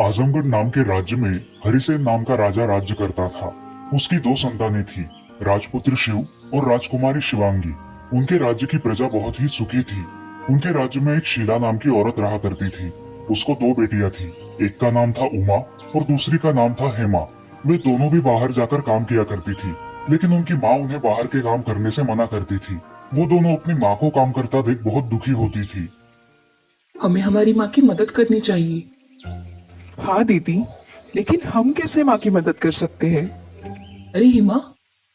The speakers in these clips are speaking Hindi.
आजमगढ़ नाम के राज्य में हरिसेन नाम का राजा राज्य करता था। उसकी दो संतानें थी, राजपुत्र शिव और राजकुमारी शिवांगी। उनके राज्य की प्रजा बहुत ही सुखी थी। उनके राज्य में एक शीला नाम की औरत रहा करती थी। उसको दो बेटियां थी, एक का नाम था उमा और दूसरी का नाम था हेमा। वे दोनों भी बाहर जाकर काम किया करती थी, लेकिन उनकी माँ उन्हें बाहर के काम करने से मना करती थी। वो दोनों अपनी माँ को काम करता देख बहुत दुखी होती थी। हमें हमारी माँ की मदद करनी चाहिए। हाँ दीदी, लेकिन हम कैसे माँ की मदद कर सकते हैं? अरे हिमा,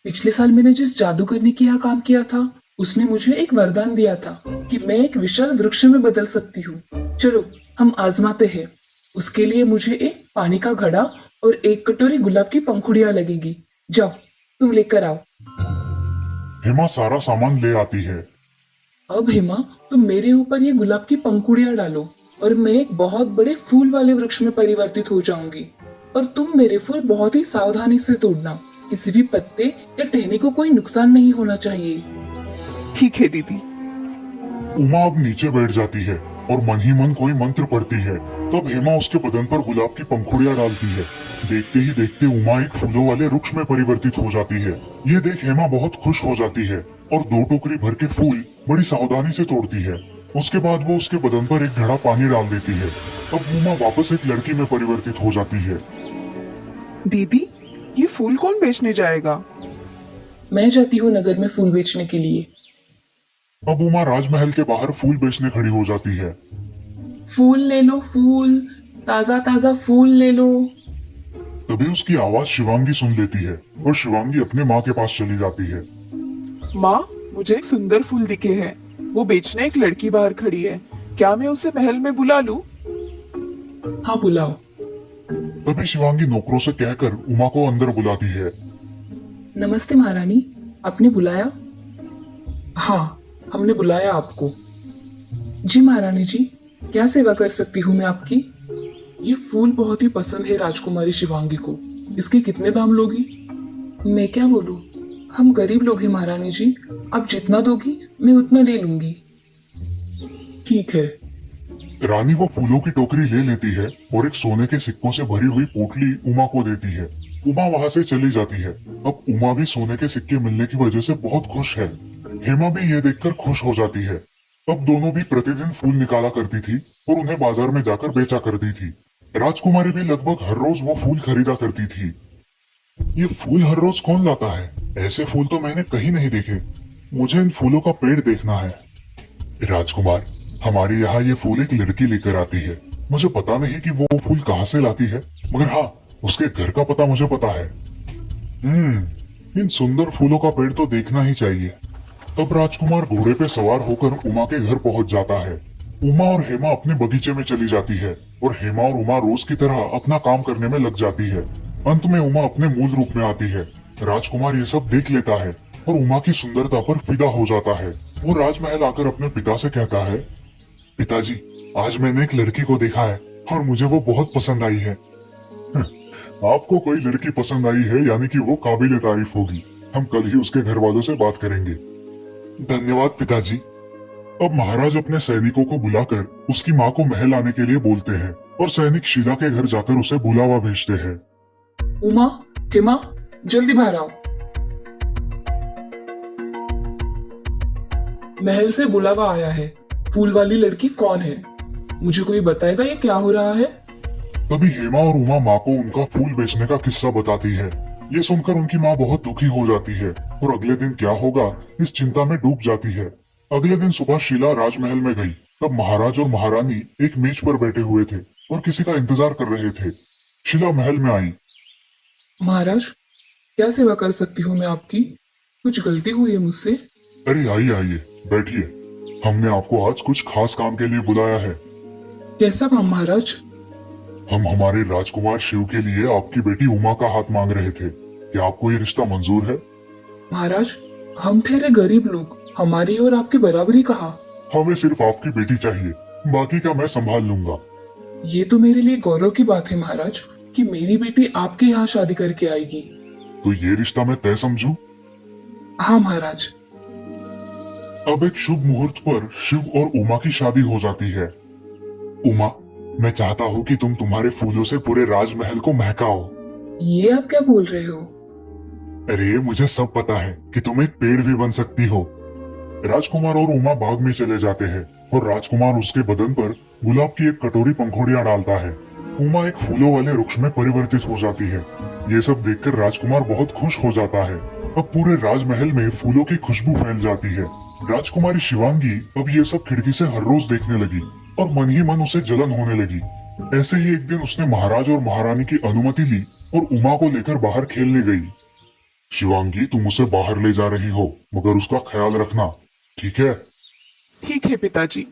पिछले साल मैंने जिस जादूगरनी के यहाँ काम किया था, उसने मुझे एक वरदान दिया था कि मैं एक विशाल वृक्ष में बदल सकती हूँ। चलो, हम आजमाते हैं। उसके लिए मुझे एक पानी का घड़ा और एक कटोरी गुलाब की पंखुड़ियाँ लगेगी। जाओ, तुम लेकर आओ। हेमा सारा सामान ले आती है। अब हिमा, तुम मेरे ऊपर ये गुलाब की पंखुड़ियाँ डालो और मैं एक बहुत बड़े फूल वाले वृक्ष में परिवर्तित हो जाऊंगी। और तुम मेरे फूल बहुत ही सावधानी से तोड़ना। किसी भी पत्ते या टहनी को कोई नुकसान नहीं होना चाहिए। ठीक है दीदी। उमा अब नीचे बैठ जाती है और मन ही मन कोई मंत्र पढ़ती है। तब हेमा उसके बदन पर गुलाब की पंखुड़ियां डालती है। देखते ही देखते उमा एक फूलों वाले वृक्ष में परिवर्तित हो जाती है। ये देख हेमा बहुत खुश हो जाती है और दो टोकरी भर के फूल बड़ी सावधानी से तोड़ती है। उसके बाद वो उसके बदन पर एक घड़ा पानी डाल देती है। अब उमा वापस एक लड़की में परिवर्तित हो जाती है। दीदी, ये फूल कौन बेचने जाएगा? मैं जाती हूँ नगर में फूल बेचने के लिए। अब उमा राजमहल के बाहर फूल बेचने खड़ी हो जाती है। फूल ले लो, फूल, ताजा ताजा फूल ले लो। तभी उसकी आवाज शिवांगी सुन लेती है और शिवांगी अपने माँ के पास चली जाती है। माँ, मुझे एक सुंदर फूल दिखे हैं। वो बेचने एक लड़की बाहर खड़ी है। क्या मैं उसे महल में बुला लूं? हाँ, बुलाओ। तभी शिवांगी नौकरों से कहकर उमा को अंदर बुलाती है। नमस्ते महारानी, आपने बुलाया? हाँ, हमने बुलाया आपको। जी महारानी जी, क्या सेवा कर सकती हूँ मैं आपकी? ये फूल बहुत ही पसंद है राजकुमारी शिवांगी को। इसके कितने दाम लोगी? मैं क्या बोलूँ, हम गरीब लोग हैं महारानी जी। आप जितना दोगी मैं उतना ले लूंगी। ठीक है। रानी वो फूलों की टोकरी ले लेती है और एक सोने के सिक्कों से भरी हुई पोटली उमा को देती है। उमा वहां से चली जाती है। अब उमा भी सोने के सिक्के मिलने की वजह से बहुत खुश है। हेमा भी ये देखकर खुश हो जाती है। अब दोनों भी प्रतिदिन फूल निकाला करती थी और उन्हें बाजार में जाकर बेचा करती थी। राजकुमारी भी लगभग हर रोज वो फूल खरीदा करती थी। ये फूल हर रोज कौन लाता है? ऐसे फूल तो मैंने कहीं नहीं देखे। मुझे इन फूलों का पेड़ देखना है। राजकुमार, हमारे यहाँ ये फूल एक लड़की लेकर आती है। मुझे पता नहीं कि वो फूल कहाँ से लाती है, मगर हाँ, उसके घर का पता मुझे पता है। इन सुंदर फूलों का पेड़ तो देखना ही चाहिए। तब राजकुमार घोड़े पे सवार होकर उमा के घर पहुंच जाता है। उमा और हेमा अपने बगीचे में चली जाती है और हेमा और उमा रोज की तरह अपना काम करने में लग जाती है। अंत में उमा अपने मूल रूप में आती है। राजकुमार ये सब देख लेता है और उमा की सुंदरता पर फिदा हो जाता है। वो राजमहल आकर अपने पिता से कहता है, पिताजी, आज मैंने एक लड़की को देखा है और मुझे वो बहुत पसंद आई है। आपको कोई लड़की पसंद आई है यानी कि वो काबिले तारीफ होगी। हम कल ही उसके घर वालों से बात करेंगे। धन्यवाद पिताजी। अब महाराज अपने सैनिकों को बुलाकर उसकी माँ को महल आने के लिए बोलते हैं और सैनिक शीला के घर जाकर उसे बुलावा भेजते हैं। उमा, हेमा, जल्दी बाहर आओ। महल से बुलावा आया है। फूल वाली लड़की कौन है? मुझे कोई बताएगा ये क्या हो रहा है? तभी हेमा और उमा माँ को उनका फूल बेचने का किस्सा बताती है। ये सुनकर उनकी माँ बहुत दुखी हो जाती है और अगले दिन क्या होगा इस चिंता में डूब जाती है। अगले दिन सुबह शीला राजमहल में गई। तब महाराज और महारानी एक मेज पर बैठे हुए थे और किसी का इंतजार कर रहे थे। शीला महल में आई। महाराज, क्या सेवा कर सकती हूँ मैं आपकी? कुछ गलती हुई है मुझसे? अरे आइए आइए, बैठिए। हमने आपको आज कुछ खास काम के लिए बुलाया है। कैसा काम महाराज? हम हमारे राजकुमार शिव के लिए आपकी बेटी उमा का हाथ मांग रहे थे। क्या आपको ये रिश्ता मंजूर है? महाराज, हम ठहरे गरीब लोग, हमारी और आपकी बराबरी कहाँ? हमें सिर्फ आपकी बेटी चाहिए, बाकी का मैं संभाल लूंगा। ये तो मेरे लिए गौरव की बात है महाराज कि मेरी बेटी आपके यहाँ शादी करके आएगी। तो ये रिश्ता मैं तय समझूं? हाँ महाराज। अब एक शुभ मुहूर्त पर शिव और उमा की शादी हो जाती है। उमा, मैं चाहता हूँ कि तुम तुम्हारे फूलों से पूरे राजमहल को महकाओ। ये आप क्या बोल रहे हो? अरे मुझे सब पता है कि तुम एक पेड़ भी बन सकती हो। राजकुमार और उमा बाग में चले जाते हैं और राजकुमार उसके बदन पर गुलाब की एक कटोरी पंखुड़ियां डालता है। उमा एक फूलों वाले वृक्ष में परिवर्तित हो जाती है। ये सब देखकर राजकुमार बहुत खुश हो जाता है। अब पूरे राजमहल में फूलों की खुशबू फैल जाती है। राजकुमारी शिवांगी अब ये सब खिड़की से हर रोज देखने लगी और मन ही मन उसे जलन होने लगी। ऐसे ही एक दिन उसने महाराज और महारानी की अनुमति ली और उमा को लेकर बाहर खेलने गई। शिवांगी, तुम उसे बाहर ले जा रही हो, मगर उसका ख्याल रखना, ठीक है? ठीक है पिताजी।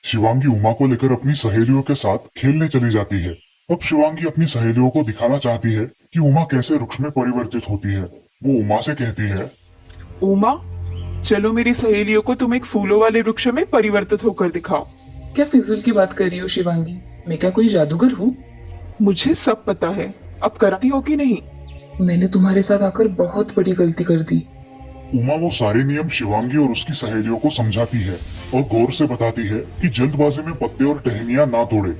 शिवांगी उमा को लेकर अपनी सहेलियों के साथ खेलने चली जाती है। अब शिवांगी अपनी सहेलियों को दिखाना चाहती है कि उमा कैसे वृक्ष में परिवर्तित होती है। वो उमा से कहती है, उमा, चलो मेरी सहेलियों को तुम एक फूलों वाले वृक्ष में परिवर्तित होकर दिखाओ। क्या फिजूल की बात कर रही हो शिवांगी? मैं क्या कोई जादूगर हूँ? मुझे सब पता है, अब करती हो कि नहीं? मैंने तुम्हारे साथ आकर बहुत बड़ी गलती कर दी। उमा वो सारे नियम शिवांगी और उसकी सहेलियों को समझाती है और गौर से बताती है कि जल्दबाजी में पत्ते और टहनियां ना तोड़े।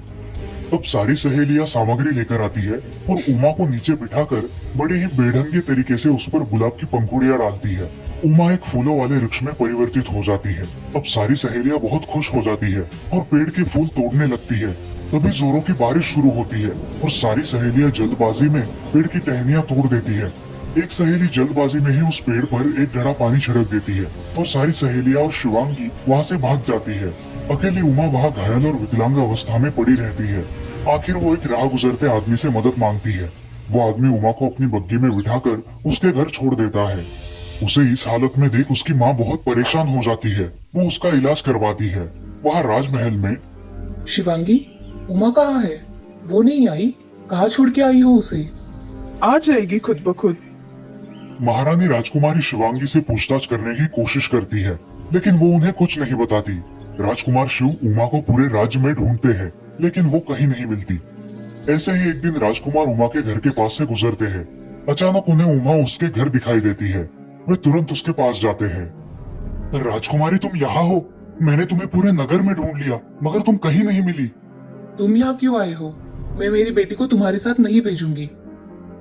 अब सारी सहेलियां सामग्री लेकर आती है और उमा को नीचे बिठाकर बड़े ही बेढंगे तरीके से उस पर गुलाब की पंखुड़ियां डालती है। उमा एक फूलों वाले वृक्ष में परिवर्तित हो जाती है। अब सारी सहेलियां बहुत खुश हो जाती है और पेड़ के फूल तोड़ने लगती है। तभी जोरों की बारिश शुरू होती है और सारी सहेलियां जल्दबाजी में पेड़ की टहनियां तोड़ देती है। एक सहेली जल्दबाजी में ही उस पेड़ पर एक घड़ा पानी छिड़क देती है और सारी सहेलियां और शिवांगी वहां से भाग जाती है। अकेली उमा वहां घायल और विकलांग अवस्था में पड़ी रहती है। आखिर वो एक राह गुजरते आदमी से मदद मांगती है। वो आदमी उमा को अपनी बग्गी में बिठाकर उसके घर छोड़ देता है। उसे इस हालत में देख उसकी माँ बहुत परेशान हो जाती है। वो उसका इलाज करवाती है। वहाँ राजमहल में शिवांगी, उमा कहाँ है? वो नहीं आई? कहाँ छोड़ के आई हो उसे? आ जाएगी खुद ब खुद। महारानी राजकुमारी शिवांगी से पूछताछ करने की कोशिश करती है, लेकिन वो उन्हें कुछ नहीं बताती। राजकुमार शिव उमा को पूरे राज्य में ढूंढते हैं, लेकिन वो कहीं नहीं मिलती। ऐसे ही एक दिन राजकुमार उमा के घर के पास से गुजरते हैं। अचानक उन्हें उमा उसके घर दिखाई देती है। वे तुरंत उसके पास जाते हैं। राजकुमारी, तुम यहाँ हो? मैंने तुम्हें पूरे नगर में ढूंढ लिया, मगर तुम कहीं नहीं मिली। तुम यहाँ क्यों आए हो? मैं मेरी बेटी को तुम्हारे साथ नहीं भेजूंगी।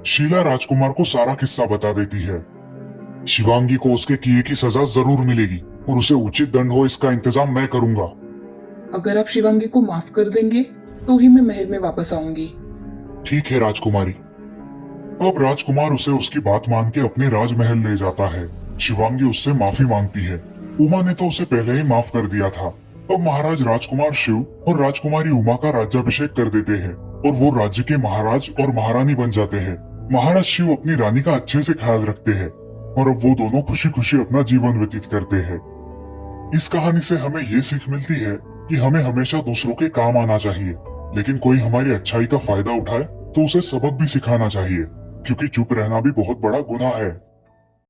शीला राजकुमार को सारा किस्सा बता देती है। शिवांगी को उसके किए की सजा जरूर मिलेगी और उसे उचित दंड हो, इसका इंतजाम मैं करूंगा। अगर आप शिवांगी को माफ कर देंगे तो ही मैं महल में वापस आऊंगी। ठीक है राजकुमारी। अब राजकुमार उसे उसकी बात मान के अपने राजमहल ले जाता है। शिवांगी उससे माफी मांगती है। उमा ने तो उसे पहले ही माफ कर दिया था। अब महाराज राजकुमार शिव और राजकुमारी उमा का राज्याभिषेक कर देते हैं और वो राज्य के महाराज और महारानी बन जाते हैं। महाराज शिव अपनी रानी का अच्छे से ख्याल रखते हैं और अब वो दोनों खुशी खुशी अपना जीवन व्यतीत करते हैं। इस कहानी से हमें ये सीख मिलती है कि हमें हमेशा दूसरों के काम आना चाहिए, लेकिन कोई हमारी अच्छाई का फायदा उठाए तो उसे सबक भी सिखाना चाहिए, क्योंकि चुप रहना भी बहुत बड़ा गुनाह है।